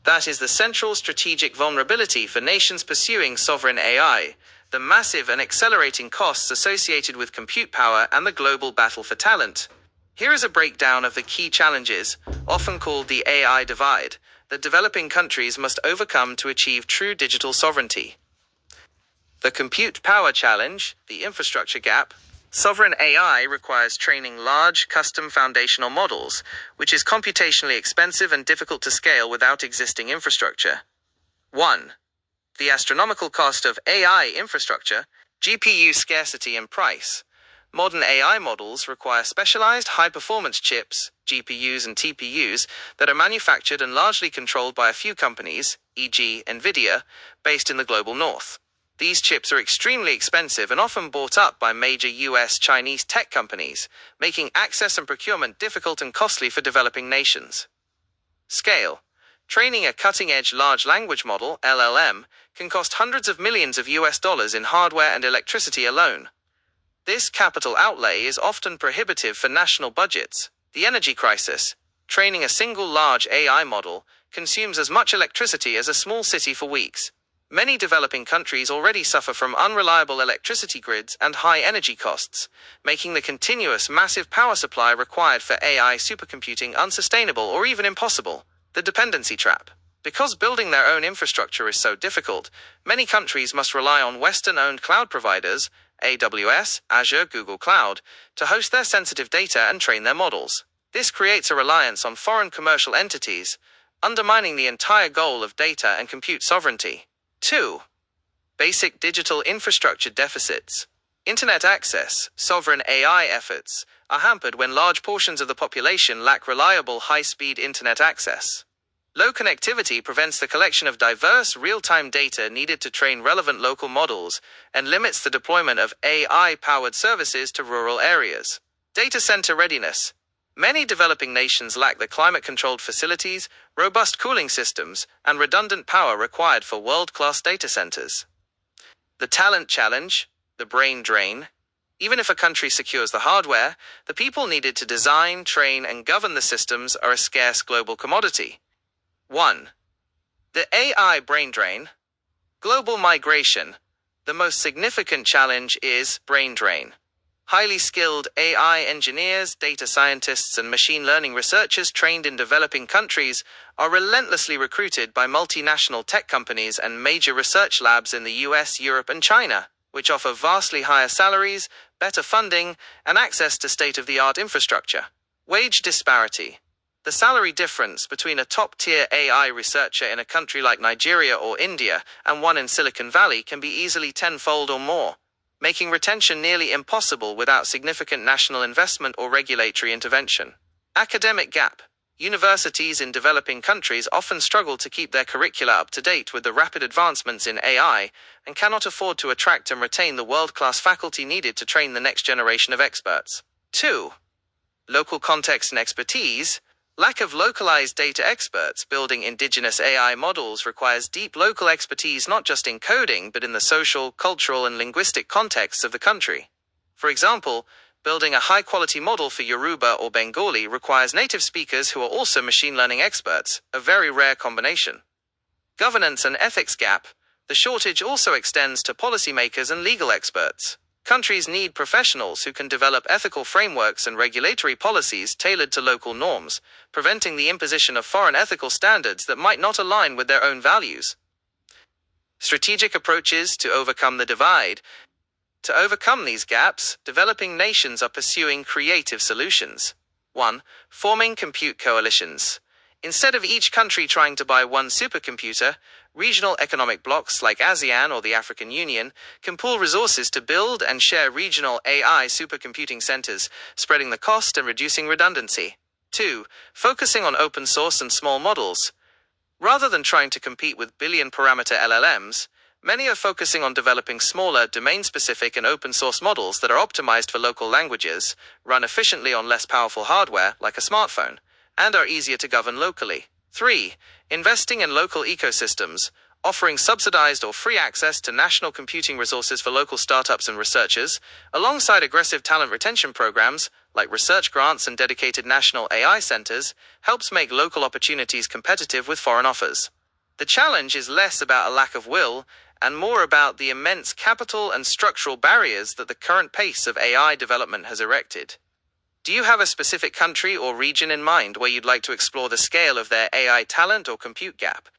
That is the central strategic vulnerability for nations pursuing sovereign AI, the massive and accelerating costs associated with compute power and the global battle for talent. Here is a breakdown of the key challenges, often called the AI divide, that developing countries must overcome to achieve true digital sovereignty. The compute power challenge, the infrastructure gap. Sovereign AI requires training large, custom foundational models, which is computationally expensive and difficult to scale without existing infrastructure. 1. The astronomical cost of AI infrastructure, GPU scarcity and price. Modern AI models require specialized high-performance chips, GPUs and TPUs, that are manufactured and largely controlled by a few companies, e.g. NVIDIA, based in the global north. These chips are extremely expensive and often bought up by major US, Chinese tech companies, making access and procurement difficult and costly for developing nations. Scale. Training a cutting-edge large language model, LLM, can cost hundreds of millions of US dollars in hardware and electricity alone. This capital outlay is often prohibitive for national budgets. The energy crisis. Training a single large AI model consumes as much electricity as a small city for weeks. Many developing countries already suffer from unreliable electricity grids and high energy costs, making the continuous massive power supply required for AI supercomputing unsustainable or even impossible. The dependency trap. Because building their own infrastructure is so difficult, many countries must rely on Western-owned cloud providers, AWS, Azure, Google Cloud, to host their sensitive data and train their models. This creates a reliance on foreign commercial entities, undermining the entire goal of data and compute sovereignty. 2. Basic digital infrastructure deficits. Internet access, sovereign AI efforts, are hampered when large portions of the population lack reliable high-speed internet access. Low connectivity prevents the collection of diverse real-time data needed to train relevant local models and limits the deployment of AI-powered services to rural areas. Data center readiness. Many developing nations lack the climate-controlled facilities, robust cooling systems, and redundant power required for world-class data centers. The talent challenge, the brain drain. Even if a country secures the hardware, the people needed to design, train, and govern the systems are a scarce global commodity. 1. The AI brain drain. Global migration. The most significant challenge is brain drain. Highly skilled AI engineers, data scientists, and machine learning researchers trained in developing countries are relentlessly recruited by multinational tech companies and major research labs in the US, Europe, and China, which offer vastly higher salaries, better funding, and access to state-of-the-art infrastructure. Wage disparity. The salary difference between a top-tier AI researcher in a country like Nigeria or India and one in Silicon Valley can be easily tenfold or more, making retention nearly impossible without significant national investment or regulatory intervention. Academic gap. Universities in developing countries often struggle to keep their curricula up to date with the rapid advancements in AI and cannot afford to attract and retain the world-class faculty needed to train the next generation of experts. 2. Local context and expertise. Lack of localized data experts building indigenous AI models requires deep local expertise not just in coding but in the social, cultural, and linguistic contexts of the country. For example, building a high-quality model for Yoruba or Bengali requires native speakers who are also machine learning experts, a very rare combination. Governance and ethics gap. The shortage also extends to policymakers and legal experts. Countries need professionals who can develop ethical frameworks and regulatory policies tailored to local norms, preventing the imposition of foreign ethical standards that might not align with their own values. Strategic approaches to overcome the divide. To overcome these gaps, developing nations are pursuing creative solutions. 1. Forming compute coalitions. Instead of each country trying to buy one supercomputer, regional economic blocs like ASEAN or the African Union can pool resources to build and share regional AI supercomputing centers, spreading the cost and reducing redundancy. 2. Focusing on open source and small models. Rather than trying to compete with billion-parameter LLMs, many are focusing on developing smaller, domain-specific and open-source models that are optimized for local languages, run efficiently on less powerful hardware, like a smartphone, and are easier to govern locally. 3. Investing in local ecosystems, offering subsidized or free access to national computing resources for local startups and researchers, alongside aggressive talent retention programs, like research grants and dedicated national AI centers, helps make local opportunities competitive with foreign offers. The challenge is less about a lack of will and more about the immense capital and structural barriers that the current pace of AI development has erected. Do you have a specific country or region in mind where you'd like to explore the scale of their AI talent or compute gap?